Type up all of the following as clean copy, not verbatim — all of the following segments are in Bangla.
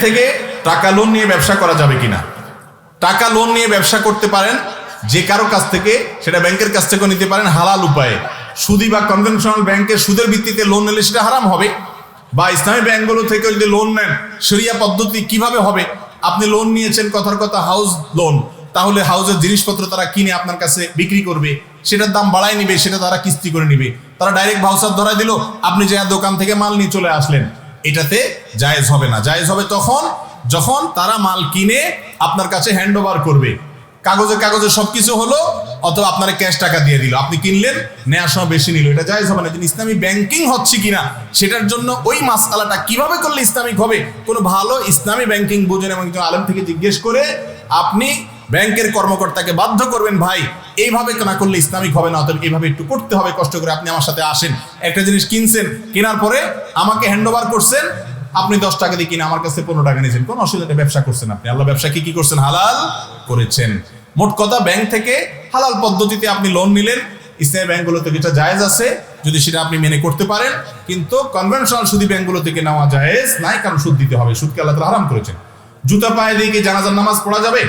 থেকে টাকা লোন নিয়ে ব্যবসা করা যাবে কিনা? টাকা লোন নিয়ে ব্যবসা করতে পারেন যে কারো কাছ থেকে, সেটা ব্যাংকের কাছ থেকেও নিতে পারেন হালাল উপায়ে। সুদি বা কনভেনশনাল ব্যাংকের সুদের ভিত্তিতে লোন নিলে সেটা হারাম হবে, বা ইসলামী ব্যাংকগুলো থেকে যদি লোন নেন শরিয়া পদ্ধতি কিভাবে হবে? আপনি লোন নিয়েছেন কথার কথা হাউস লোন, তাহলে হাউসের জিনিসপত্র তারা কিনে আপনার কাছে বিক্রি করবে, সেটার দাম বাড়ায় নিবে, সেটা তারা কিস্তি করে নিবে। তারা ডাইরেক্ট ভাউচার ধরাই দিল, আপনি যে দোকান থেকে মাল নিয়ে চলে আসলেন, এটাতে জায়েজ হবে না। জায়েজ হবে তখন যখন তারা মাল কিনে আপনার কাছে হ্যান্ড ওভার করবে, কাগজে কাগজে সবকিছু হলো, অথবা আপনার ক্যাশ টাকা দিয়ে দিল, আপনি কিনলেন, নেওয়ার সময় বেশি নিল, এটা জায়েজ হবে না। ইসলামী ব্যাংকিং হচ্ছে কিনা সেটার জন্য ওই মাসআলাটা কিভাবে করলে ইসলামিক হবে, কোনো ভালো ইসলামী ব্যাংকিং বুঝেন এবং একজন আলেম থেকে জিজ্ঞেস করে আপনি ব্যাংকের কর্মকর্তাকে বাধ্য করবেন, ভাই এইভাবে না করলে ইসলামিক হবে না, অথবা এইভাবে একটু করতে হবে, কষ্ট করে আপনি আমার সাথে আসেন। একটা জিনিস কিনছেন, কেনার পরে আমাকে হ্যান্ড ওভার করছেন, আপনি 10 টাকা দিয়ে কিনে আমার কাছে 15 টাকা নিয়েছেন, কোনো অসুবিধা নেই, ব্যবসা করছেন আপনি, আল্লাহ ব্যবসাকে কি করছেন? হালাল করেছেন। মোট কথা, ব্যাংক থেকে হালাল পদ্ধতিতে আপনি লোন নিলেন, ইসলামী ব্যাংকগুলো থেকে এটা জায়েজ আছে যদি সেটা আপনি মেনে করতে পারেন, কিন্তু কনভেনশনাল সুদী ব্যাংকগুলো থেকে নেওয়া জায়েজ নাই, কারণ সুদ দিতে হবে, সুদকে আল্লাহ তাআলা হারাম করেছেন। জুতা পায়ে দিয়ে কি জানাজার নামাজ পড়া যাবে?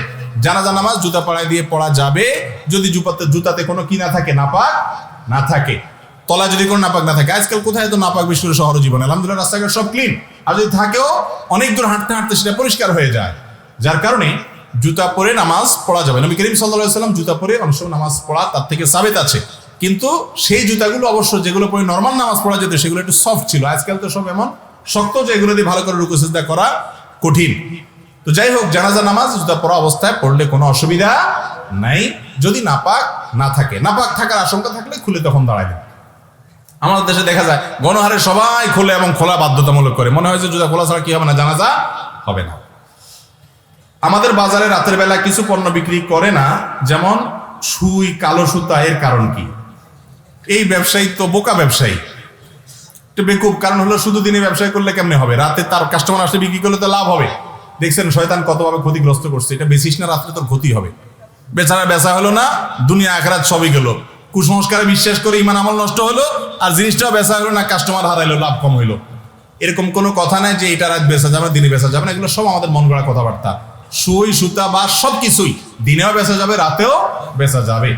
জানাজার নামাজ জুতা পায়ে দিয়ে পড়া যাবে যদি জুতাতে কোনো কি না থাকে, নাপাক না থাকে, তলা যদি কোনো নাপাক না থাকে। আজকাল কোথায় তো নাপাক, বিশেষ করে শহর জীবনে আলহামদুলিল্লাহ রাস্তাঘাট সব ক্লিন, আর যদি থাকেও অনেক দূর হাঁটতে হাঁটতে সেটা পরিষ্কার হয়ে যায়, যার কারণে জুতা পরে নামাজ পড়া যাবে। নবী করিম সাল্লাল্লাহু আলাইহি ওয়াসাল্লাম জুতা পরে অনেক সময় নামাজ পড়া তার থেকে সাবেত আছে, কিন্তু সেই জুতাগুলো অবশ্য যেগুলো পরে নর্মাল নামাজ পড়া যেত সেগুলো একটু সফট ছিল। আজকাল তো সব এমন শক্ত যে এগুলো দিয়ে ভালো করে রুকু সিজদা করা কঠিন। তো যাই হোক, জানাজা নামাজ জুতা পরা অবস্থায় পড়লে কোনো অসুবিধা নাই, যদি নাপাক না থাকে। নাপাক থাকার আশঙ্কা থাকলে খুলে তখন দাঁড়ায় দেবে। আমাদের দেশে দেখা যায় গণহারে সবাই খোলে এবং খোলা বাধ্যতামূলক করে, মনে হয় যে জুতা খোলা ছাড়া কি হবে না, জানাজা হবে না। আমাদের বাজারে রাতের বেলা কিছু পণ্য বিক্রি করে না, যেমন সুই, কালো সুতা। এর কারণ কি? এই ব্যবসায়ী তো বোকা ব্যবসায়ী, একটু বেকুব। কারণ হলো শুধু দিনে ব্যবসায় করলে কেমনে হবে, রাতে তার কাস্টমার আসলে বিক্রি করলে তো লাভ হবে। দেখছেন শয়তান কতভাবে ক্ষতিগ্রস্ত করছে, এটা বেচিস না, রাত্রে তোর ক্ষতি হবে। বেচারা বেচা হলো না, দুনিয়া আখিরাত সবই গেল। কুসংস্কারে বিশ্বাস করে ইমান আমল নষ্ট হলো, আর জিনিসটাও বেচা হলো না, কাস্টমার হারাইলো, লাভ কম হইলো। এরকম কোনো কথা নাই যে এটা রাত বেচা যাবে, দিনে বেচা যাবে না। এগুলো সব আমাদের মন গড়া কথাবার্তা। সুই, সুতা বা সবকিছুই দিনেও বেচা যাবে, রাতেও বেচা যাবে।